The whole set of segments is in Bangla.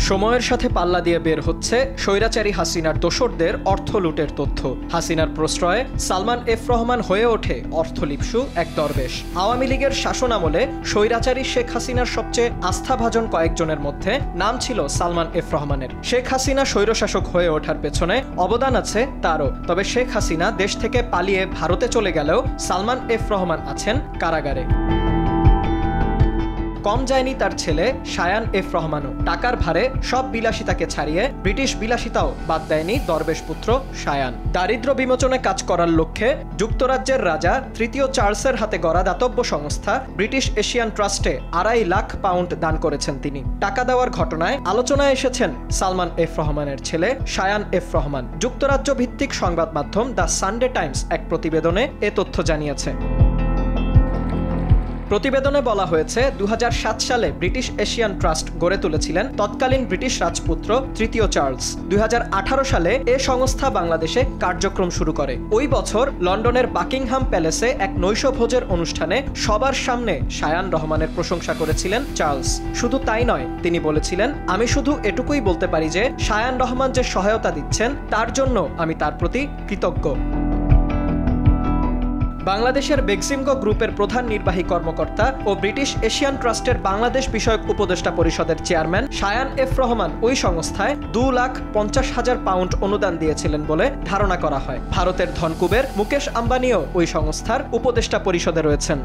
সময়ের সাথে পাল্লা দিয়ে বের হচ্ছে স্বৈরাচারী হাসিনার দোসরদের অর্থ লুটের তথ্য। হাসিনার প্রশ্রয়ে সালমান এফ রহমান হয়ে ওঠে অর্থলিপ্সু এক দরবেশ। আওয়ামী লীগের শাসনামলে স্বৈরাচারী শেখ হাসিনার সবচেয়ে আস্থাভাজন কয়েকজনের মধ্যে নাম ছিল সালমান এফ রহমানের। শেখ হাসিনা স্বৈরশাসক হয়ে ওঠার পেছনে অবদান আছে তারও। তবে শেখ হাসিনা দেশ থেকে পালিয়ে ভারতে চলে গেলেও সালমান এফ রহমান আছেন কারাগারে। কম যায়নি তার ছেলে শায়ান এফ রহমানও। টাকার ভারে সব বিলাসিতাকে ছাড়িয়ে ব্রিটিশ বিলাসিতাও বাদ দেয়নি দরবেশ পুত্র শায়ান। দারিদ্র্য বিমোচনে কাজ করার লক্ষ্যে যুক্তরাজ্যের রাজা তৃতীয় চার্লসের হাতে গড়া দাতব্য সংস্থা ব্রিটিশ এশিয়ান ট্রাস্টে £2.5 লাখ দান করেছেন তিনি। টাকা দেওয়ার ঘটনায় আলোচনায় এসেছেন সালমান এফ রহমানের ছেলে শায়ান এফ রহমান। যুক্তরাজ্য ভিত্তিক সংবাদ মাধ্যম দ্য সানডে টাইমস এক প্রতিবেদনে এ তথ্য জানিয়েছে। প্রতিবেদনে বলা হয়েছে 2007 সালে ব্রিটিশ এশিয়ান ট্রাস্ট গড়ে তুলেছিলেন তৎকালীন ব্রিটিশ রাজপুত্র তৃতীয় চার্লস। 2018 সালে এ সংস্থা বাংলাদেশে কার্যক্রম শুরু করে। ওই বছর লন্ডনের বাকিংহাম প্যালেসে এক নৈশভোজের অনুষ্ঠানে সবার সামনে শায়ান রহমানের প্রশংসা করেছিলেন চার্লস। শুধু তাই নয়, তিনি বলেছিলেন, আমি শুধু এটুকুই বলতে পারি যে শায়ান রহমান যে সহায়তা দিচ্ছেন তার জন্য আমি তার প্রতি কৃতজ্ঞ। বাংলাদেশের বেক্সিমকো গ্রুপের প্রধান নির্বাহী কর্মকর্তা ও ব্রিটিশ এশিয়ান ট্রাস্টের বাংলাদেশ বিষয়ক উপদেষ্টা পরিষদের চেয়ারম্যান শায়ান এফ রহমান ওই সংস্থায় £2,50,000 অনুদান দিয়েছিলেন বলে ধারণা করা হয়। ভারতের ধনকুবের মুকেশ আম্বানিও ওই সংস্থার উপদেষ্টা পরিষদে রয়েছেন।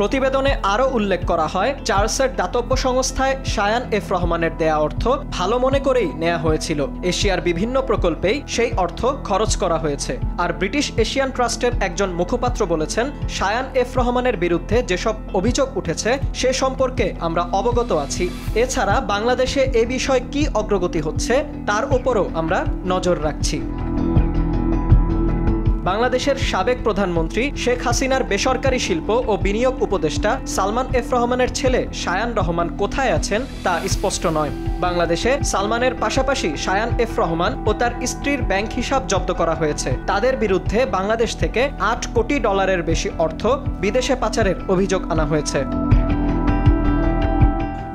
প্রতিবেদনে আরও উল্লেখ করা হয়, চার্লসের দাতব্য সংস্থায় শায়ান এফ রহমানের দেয়া অর্থ ভালো মনে করেই নেওয়া হয়েছিল। এশিয়ার বিভিন্ন প্রকল্পেই সেই অর্থ খরচ করা হয়েছে। আর ব্রিটিশ এশিয়ান ট্রাস্টের একজন মুখপাত্র বলেছেন, শায়ান এফ রহমানের বিরুদ্ধে যেসব অভিযোগ উঠেছে সে সম্পর্কে আমরা অবগত আছি। এছাড়া বাংলাদেশে এ বিষয়ে কী অগ্রগতি হচ্ছে তার উপরও আমরা নজর রাখছি। বাংলাদেশের সাবেক প্রধানমন্ত্রী শেখ হাসিনার বেসরকারি শিল্প ও বিনিয়োগ উপদেষ্টা সালমান এফ রহমানের ছেলে শায়ান রহমান কোথায় আছেন তা স্পষ্ট নয়। বাংলাদেশে সালমানের পাশাপাশি শায়ান এফ রহমান ও তার স্ত্রীর ব্যাংক হিসাব জব্দ করা হয়েছে। তাদের বিরুদ্ধে বাংলাদেশ থেকে $8 কোটি বেশি অর্থ বিদেশে পাচারের অভিযোগ আনা হয়েছে।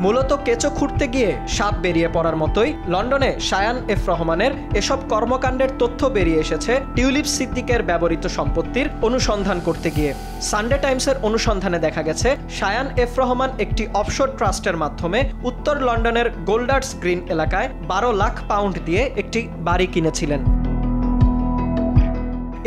মূলত কেঁচো খুঁড়তে গিয়ে সাপ বেরিয়ে পড়ার মতোই লন্ডনে শায়ান এফ রহমানের এসব কর্মকাণ্ডের তথ্য বেরিয়ে এসেছে টিউলিপ সিদ্দিকের ব্যবহৃত সম্পত্তির অনুসন্ধান করতে গিয়ে। সানডে টাইমসের অনুসন্ধানে দেখা গেছে, শায়ান এফ রহমান একটি অফশোর ট্রাস্টের মাধ্যমে উত্তর লন্ডনের গোল্ডার্স গ্রিন এলাকায় £12 লাখ দিয়ে একটি বাড়ি কিনেছিলেন।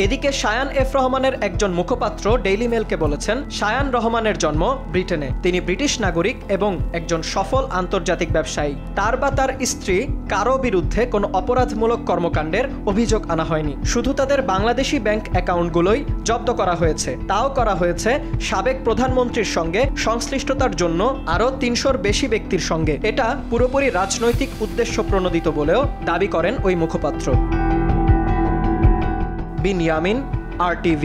এদিকে শায়ান এফ রহমানের একজন মুখপাত্র ডেইলি মেলকে বলেছেন, শায়ান রহমানের জন্ম ব্রিটেনে। তিনি ব্রিটিশ নাগরিক এবং একজন সফল আন্তর্জাতিক ব্যবসায়ী। তার বা তার স্ত্রী কারো বিরুদ্ধে কোনো অপরাধমূলক কর্মকাণ্ডের অভিযোগ আনা হয়নি। শুধু তাদের বাংলাদেশি ব্যাংক অ্যাকাউন্টগুলোই জব্দ করা হয়েছে। তাও করা হয়েছে সাবেক প্রধানমন্ত্রীর সঙ্গে সংশ্লিষ্টতার জন্য আরও 300-র বেশি ব্যক্তির সঙ্গে। এটা পুরোপুরি রাজনৈতিক উদ্দেশ্য প্রণোদিত বলেও দাবি করেন ওই মুখপাত্র। বিন ইয়ামিন, RTV।